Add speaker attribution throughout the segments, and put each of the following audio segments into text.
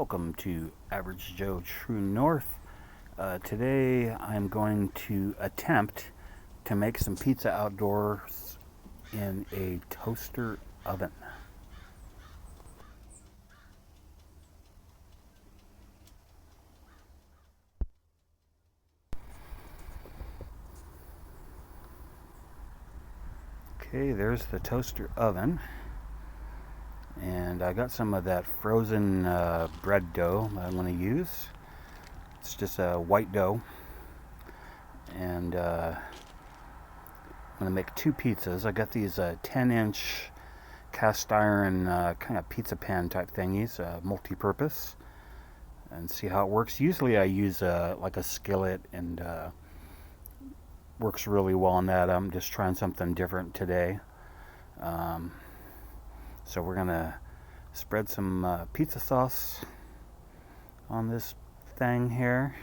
Speaker 1: Welcome to Average Joe True North. Today I'm going to attempt to make some pizza outdoors in a toaster oven. Okay, there's the toaster oven. And I got some of that frozen bread dough that I'm going to use. It's just a white dough. And I'm going to make two pizzas. I got these 10-inch cast iron kind of pizza pan type thingies, multi-purpose. And see how it works. Usually I use like a skillet, and works really well on that. I'm just trying something different today. So we're gonna spread some pizza sauce on this thing here.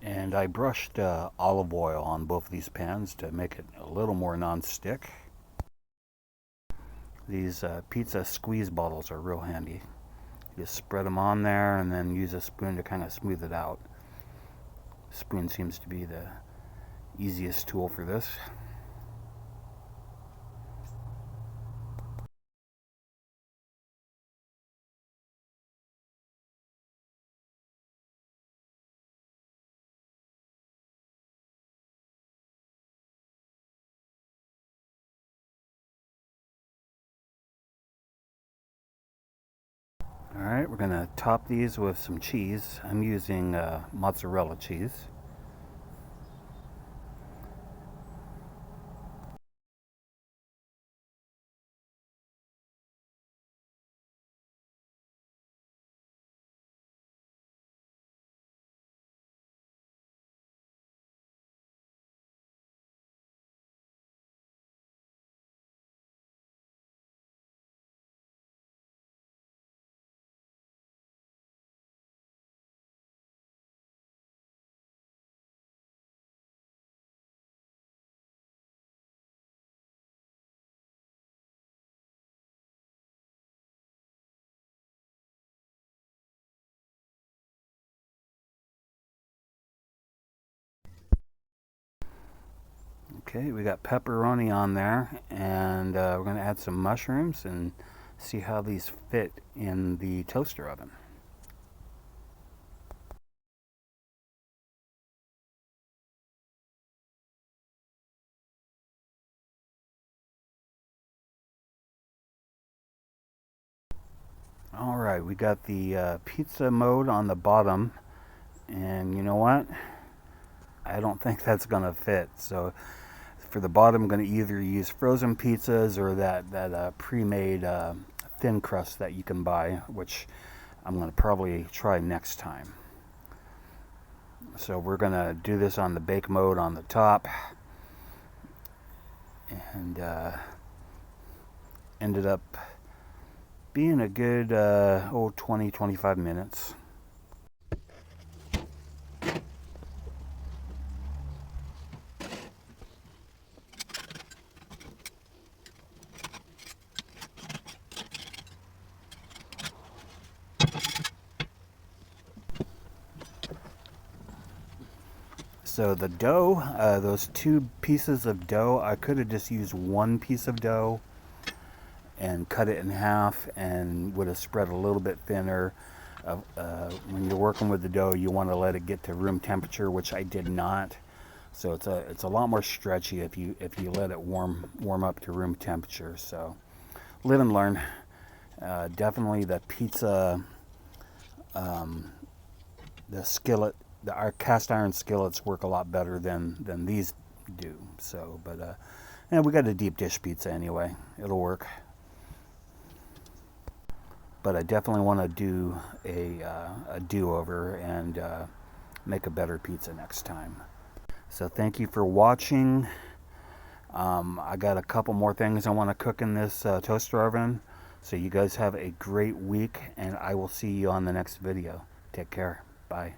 Speaker 1: And I brushed olive oil on both of these pans to make it a little more non-stick. These pizza squeeze bottles are real handy. You just spread them on there and then use a spoon to kind of smooth it out. Spoon seems to be the easiest tool for this. Alright, we're going to top these with some cheese. I'm using mozzarella cheese. Okay, we got pepperoni on there, and we're going to add some mushrooms and see how these fit in the toaster oven. Alright, we got the pizza mode on the bottom, and you know what? I don't think that's going to fit. So for the bottom, I'm going to either use frozen pizzas or that pre-made thin crust that you can buy, which I'm going to probably try next time. So we're going to do this on the bake mode on the top, and ended up being a good 20-25 minutes. So the dough, those two pieces of dough, I could have just used one piece of dough and cut it in half and would have spread a little bit thinner. When you're working with the dough, you want to let it get to room temperature, which I did not. So it's a lot more stretchy if you let it warm up to room temperature. So live and learn. Definitely the pizza, the skillet. Our cast iron skillets work a lot better than these do. So, but and we got a deep dish pizza anyway. It'll work. But I definitely want to do a do-over and make a better pizza next time. So thank you for watching. I got a couple more things I want to cook in this toaster oven. So you guys have a great week, and I will see you on the next video. Take care. Bye.